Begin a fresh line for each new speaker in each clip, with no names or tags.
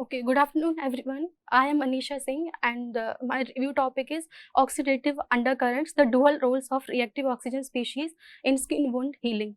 Okay, good afternoon, everyone. I am Anisha Singh, and my review topic is oxidative undercurrents, the dual roles of reactive oxygen species in skin wound healing.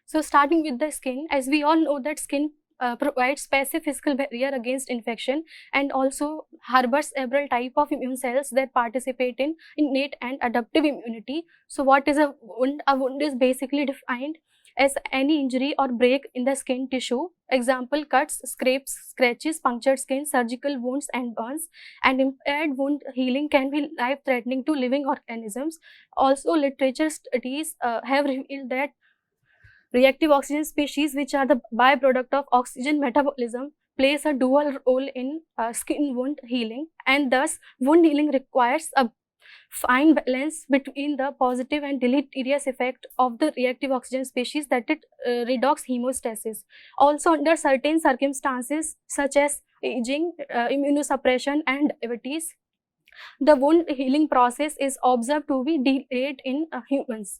So, starting with the skin, as we all know that skin provides passive physical barrier against infection and also harbors several type of immune cells that participate in innate and adaptive immunity. So, what is a wound? A wound is basically defined as any injury or break in the skin tissue. Example: cuts, scrapes, scratches, punctured skin, surgical wounds, and burns. And impaired wound healing can be life-threatening to living organisms. Also, literature studies have revealed that reactive oxygen species, which are the byproduct of oxygen metabolism, plays a dual role in skin wound healing, and thus wound healing requires a fine balance between the positive and deleterious effect of the reactive oxygen species, that it redox hemostasis. Also, under certain circumstances such as aging, immunosuppression, and diabetes, the wound healing process is observed to be delayed in humans.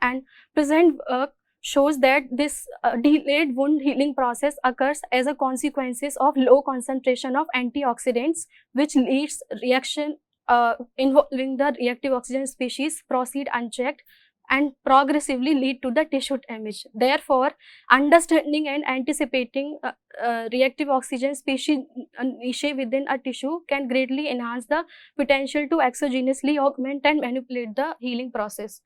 And present work shows that this delayed wound healing process occurs as a consequences of low concentration of antioxidants, which leads reaction involving the reactive oxygen species proceed unchecked and progressively lead to the tissue damage. Therefore, understanding and anticipating reactive oxygen species niche within a tissue can greatly enhance the potential to exogenously augment and manipulate the healing process.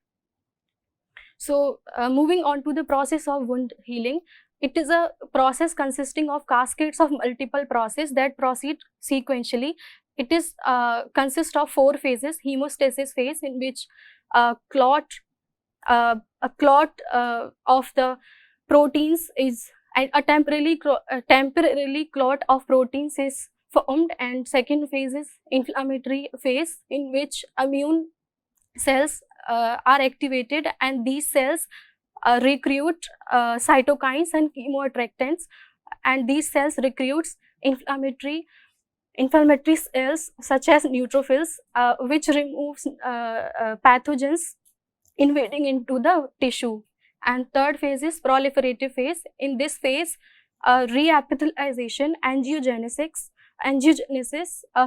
So, moving on to the process of wound healing, it is a process consisting of cascades of multiple processes that proceed sequentially. It is consists of 4 phases: hemostasis phase, in which a clot of the proteins is a temporarily clot of proteins is formed, and second phase is inflammatory phase, in which immune cells are activated, and these cells recruit cytokines and chemoattractants, and these cells recruits inflammatory cells such as neutrophils, which removes pathogens invading into the tissue. And third phase is proliferative phase. In this phase, reepithelialization, angiogenesis,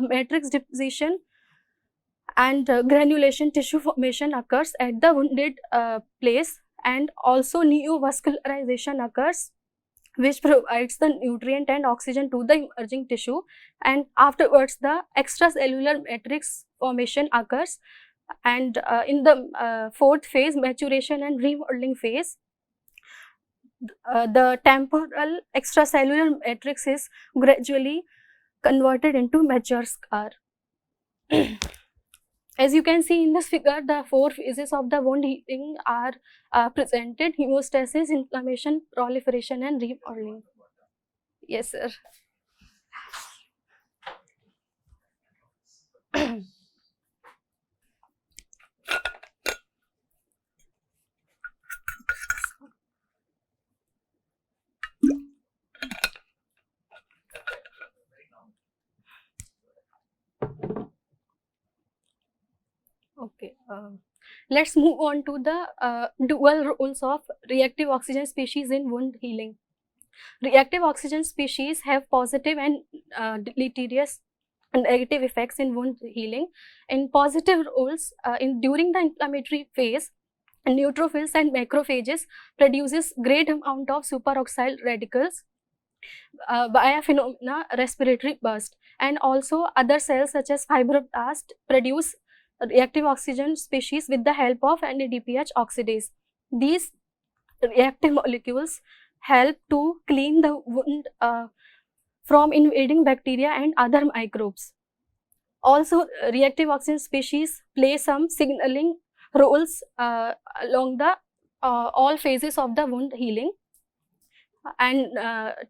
matrix deposition, and granulation tissue formation occurs at the wounded place, and also neovascularization occurs, which provides the nutrient and oxygen to the emerging tissue, and afterwards the extracellular matrix formation occurs. And in the fourth phase, maturation and remodeling phase, the temporal extracellular matrix is gradually converted into mature scar. As you can see in this figure, the 4 phases of the wound healing are presented: hemostasis, inflammation, proliferation, and remodeling. Yes, sir. Okay, let's move on to the dual roles of reactive oxygen species in wound healing. Reactive oxygen species have positive and deleterious and negative effects in wound healing. In positive roles, during the inflammatory phase, neutrophils and macrophages produces great amount of superoxide radicals via phenomena respiratory burst, and also other cells such as fibroblasts produce reactive oxygen species with the help of NADPH oxidase. These reactive molecules help to clean the wound from invading bacteria and other microbes. Also, reactive oxygen species play some signaling roles along the all phases of the wound healing. And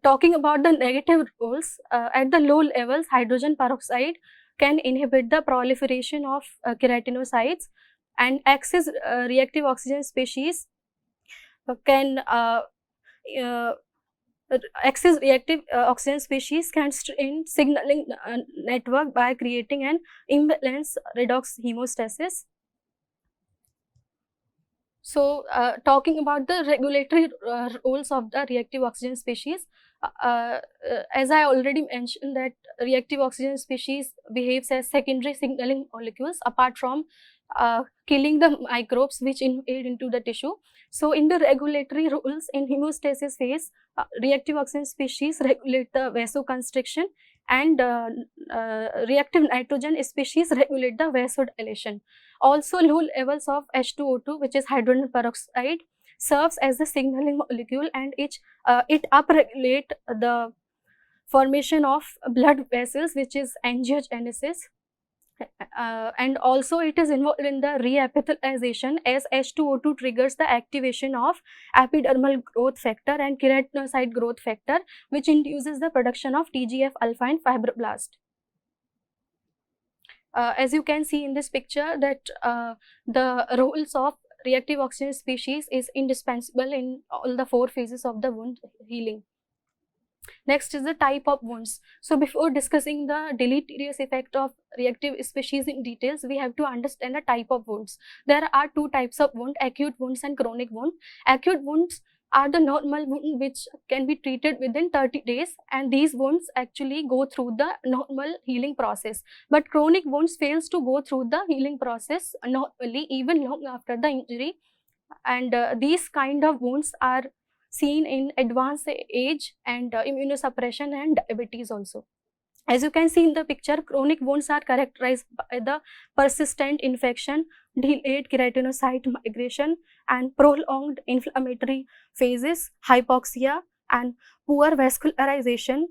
talking about the negative roles, at the low levels, hydrogen peroxide can inhibit the proliferation of keratinocytes, and excess reactive oxygen species can excess reactive oxygen species can strain signaling network by creating an imbalance redox hemostasis. So, talking about the regulatory roles of the reactive oxygen species, as I already mentioned that reactive oxygen species behaves as secondary signaling molecules apart from killing the microbes which invade into the tissue. So, in the regulatory roles in hemostasis phase, reactive oxygen species regulate the vasoconstriction, and reactive nitrogen species regulate the vasodilation. Also, low levels of H2O2, which is hydrogen peroxide, serves as the signaling molecule, and it upregulate the formation of blood vessels, which is angiogenesis. And also it is involved in the reepithelialization, as H2O2 triggers the activation of epidermal growth factor and keratinocyte growth factor, which induces the production of TGF alpha and fibroblast. As you can see in this picture that the roles of reactive oxygen species is indispensable in all the 4 phases of the wound healing. Next is the type of wounds. So before discussing the deleterious effect of reactive species in details, we have to understand the type of wounds. There are 2 types of wound: acute wounds and chronic wound. Acute wounds are the normal wound which can be treated within 30 days, and these wounds actually go through the normal healing process. But chronic wounds fails to go through the healing process normally even long after the injury, and these kind of wounds are seen in advanced age and immunosuppression and diabetes also. As you can see in the picture, chronic wounds are characterized by the persistent infection, delayed keratinocyte migration, and prolonged inflammatory phases, hypoxia, and poor vascularization,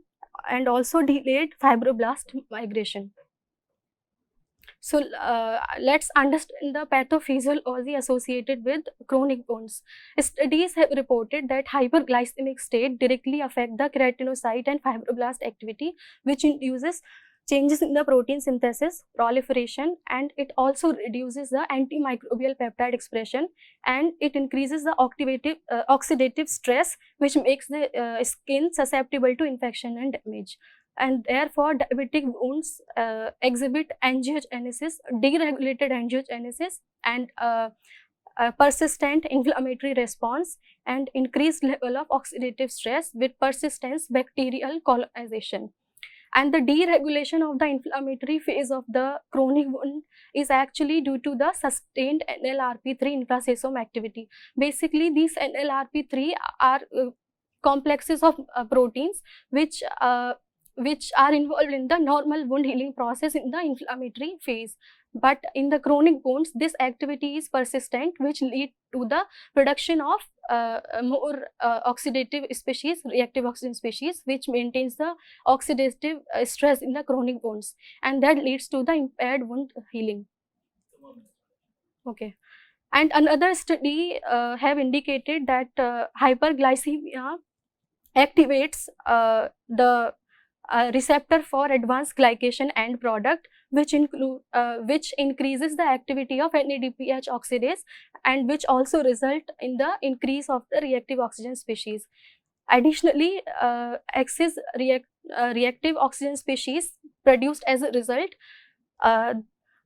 and also delayed fibroblast migration. So, let's understand the pathophysiology associated with chronic wounds. Studies have reported that hyperglycemic state directly affect the keratinocyte and fibroblast activity, which induces changes in the protein synthesis, proliferation, and it also reduces the antimicrobial peptide expression, and it increases the oxidative stress, which makes the skin susceptible to infection and damage. And therefore diabetic wounds exhibit angiogenesis, deregulated angiogenesis, and persistent inflammatory response, and increased level of oxidative stress with persistence bacterial colonization. And the deregulation of the inflammatory phase of the chronic wound is actually due to the sustained NLRP3 infrasosome activity. Basically, these NLRP3 are complexes of proteins which are involved in the normal wound healing process in the inflammatory phase. But in the chronic wounds, this activity is persistent, which lead to the production of more oxidative species, reactive oxygen species, which maintains the oxidative stress in the chronic wounds, and that leads to the impaired wound healing. Okay. And another study have indicated that hyperglycemia activates the receptor for advanced glycation end product, which increases the activity of NADPH oxidase, and which also result in the increase of the reactive oxygen species. Additionally, excess reactive oxygen species produced as a result,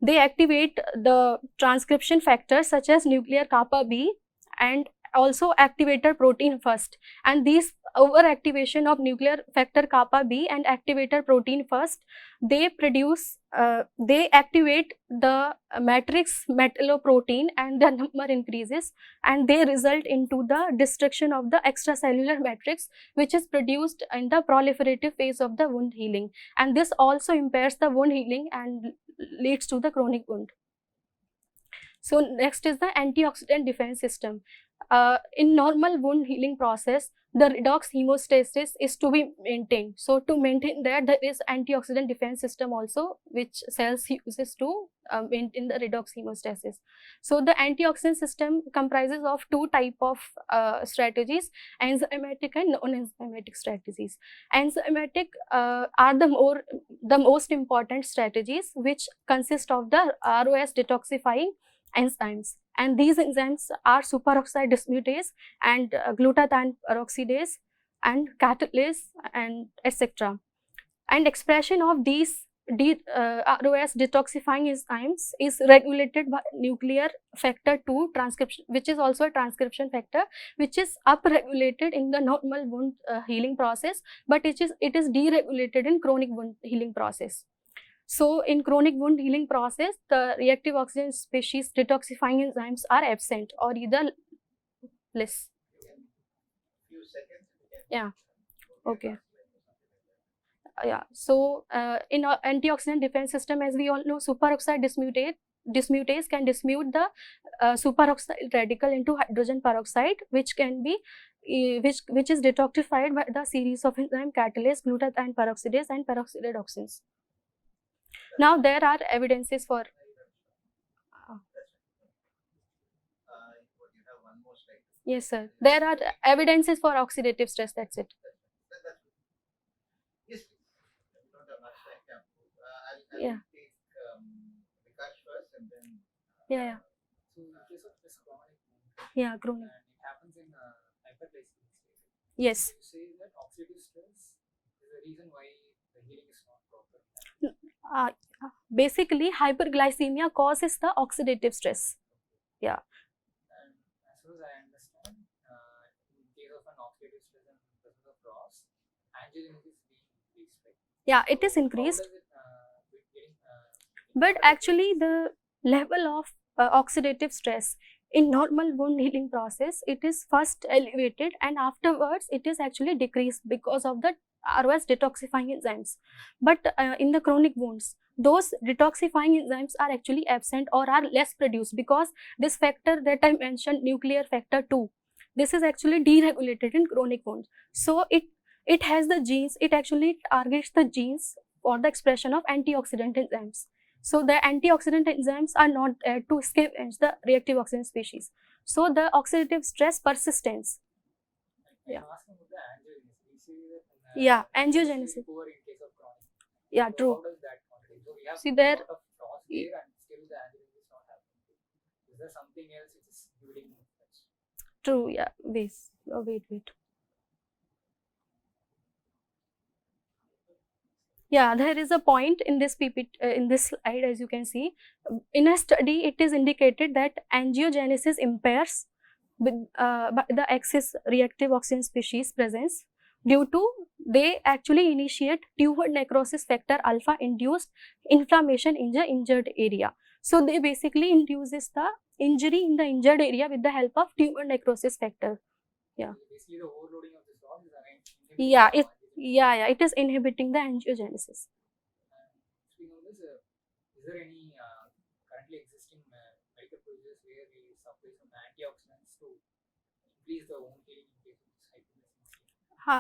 they activate the transcription factors such as nuclear kappa B and also activator protein first, and these overactivation of nuclear factor kappa B and activator protein first, they activate the matrix metalloprotein, and the number increases, and they result into the destruction of the extracellular matrix, which is produced in the proliferative phase of the wound healing, and this also impairs the wound healing and leads to the chronic wound. So next is the antioxidant defense system. In normal wound healing process, the redox hemostasis is to be maintained. So to maintain that, there is antioxidant defense system also, which cells uses to maintain the redox hemostasis. So the antioxidant system comprises of 2 type of strategies: enzymatic and non-enzymatic strategies. Enzymatic are the most important strategies, which consist of the ROS detoxifying enzymes, and these enzymes are superoxide dismutase and glutathione peroxidase and catalase and etc. And expression of these ROS detoxifying enzymes is regulated by nuclear factor 2 transcription, which is also a transcription factor, which is upregulated in the normal wound healing process, but it is deregulated in chronic wound healing process. So in chronic wound healing process, the reactive oxygen species detoxifying enzymes are absent or either less. Yeah. Okay. Yeah. So in our antioxidant defense system, as we all know, superoxide dismutase can dismute the superoxide radical into hydrogen peroxide, which can be which is detoxified by the series of enzyme catalase, glutathione peroxidase, and peroxidadoxins. Now there are evidences for yes, sir. There are evidences for oxidative stress. That's it. Yeah. Yeah. Yeah. Chronic. Yes. Uh, Basically, hyperglycemia causes the oxidative stress. Yeah. Yeah, it is increased. But actually, the level of oxidative stress in normal wound healing process, it is first elevated and afterwards it is actually decreased because of the ROS detoxifying enzymes. But in the chronic wounds, those detoxifying enzymes are actually absent or are less produced because this factor that I mentioned, nuclear factor 2, this is actually deregulated in chronic wounds. So it has the genes, it actually targets the genes for the expression of antioxidant enzymes. So the antioxidant enzymes are not there to scavenge the reactive oxygen species. So the oxidative stress persistence. Yeah. Yeah, angiogenesis. Yeah, true. See there. True. Yeah. Wait. Yeah, there is a point in this PPT, in this slide, as you can see. In a study, it is indicated that angiogenesis impairs with by the excess reactive oxygen species presence due to they actually initiate tumor necrosis factor alpha induced inflammation in the injured area. So they basically induces the injury in the injured area with the help of tumor necrosis factor. Yeah. Yeah, it is inhibiting the angiogenesis.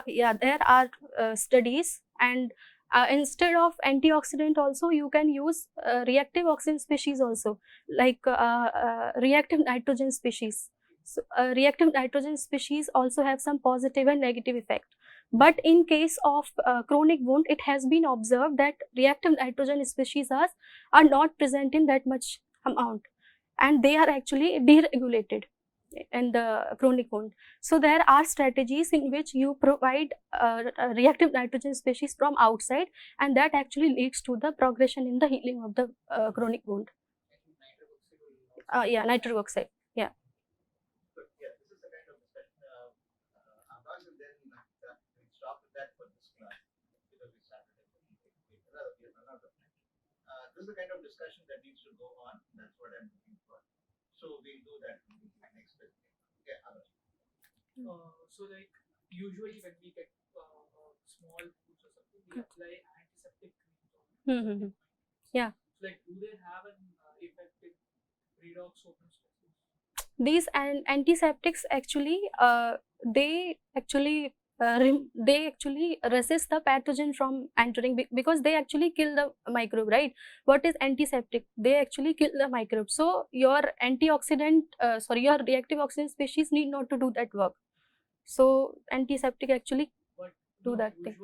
Yeah, there are studies, and instead of antioxidant also you can use reactive oxygen species also, like reactive nitrogen species. So reactive nitrogen species also have some positive and negative effect. But in case of chronic wound, it has been observed that reactive nitrogen species are not present in that much amount, and they are actually deregulated in the chronic wound. So there are strategies in which you provide reactive nitrogen species from outside, and that actually leads to the progression in the healing of the chronic wound. Yeah, nitric oxide. Yeah. Mm-hmm. Yeah. These antiseptics actually they actually resist the pathogen from entering because they actually kill the microbe, right? What is antiseptic? They actually kill the microbe. So your antioxidant your reactive oxygen species need not to do that work. So antiseptic actually do that thing.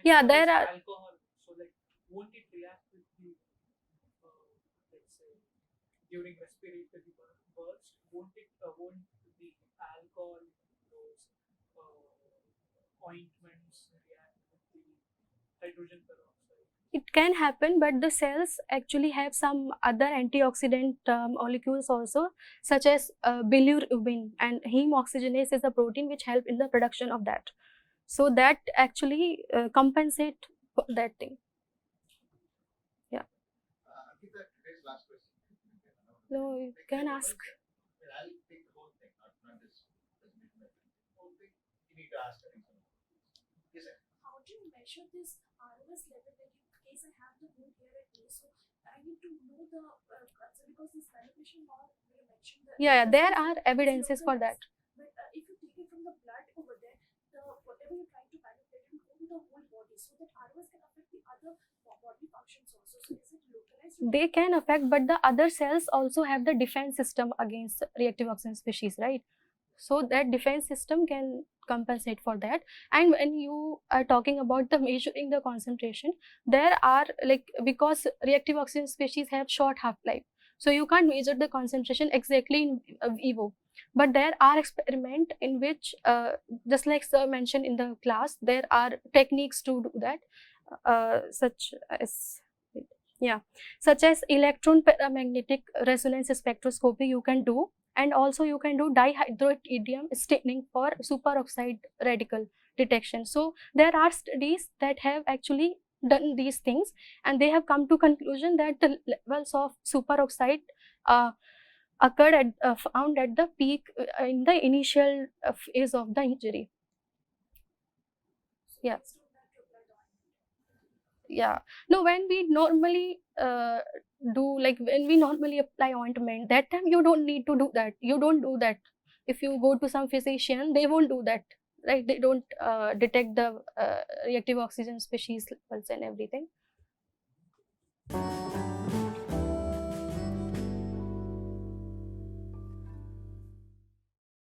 Yeah, there are.
ointments react with the hydrogen peroxide?
It can happen, but the cells actually have some other antioxidant molecules also, such as bilirubin, and heme oxygenase is a protein which help in the production of that. So that actually compensate for that thing. Yeah.
Ankita, today's last question.
No, you can ask.
I'll take the whole thing, not this whole thing. You need to ask. Yes, sir.
How do you measure this ROS level? Like in case I have the wound here at A, so I need to know the because this beneficial law you mentioned that.
Yeah, there are evidences for that.
But if you take it from the blood over there, whatever you're trying to manipulate will go to the whole body, so that ROS can affect the other body functions also. So is it localized?
They can affect, but the other cells also have the defense system against reactive oxygen species, right? So that defense system can compensate for that. And when you are talking about the measuring the concentration, there are because reactive oxygen species have short half-life, so you can't measure the concentration exactly in vivo. But there are experiments in which, just like sir mentioned in the class, there are techniques to do that, such as electron paramagnetic resonance spectroscopy you can do, and also you can do dihydroidium staining for superoxide radical detection. So there are studies that have actually done these things, and they have come to conclusion that the levels of superoxide occurred found at the peak in the initial phase of the injury. Yeah. Yeah. No, when we normally when we normally apply ointment, that time you don't need to do that. You don't do that. If you go to some physician, they won't do that, right? They don't detect the reactive oxygen species levels and everything.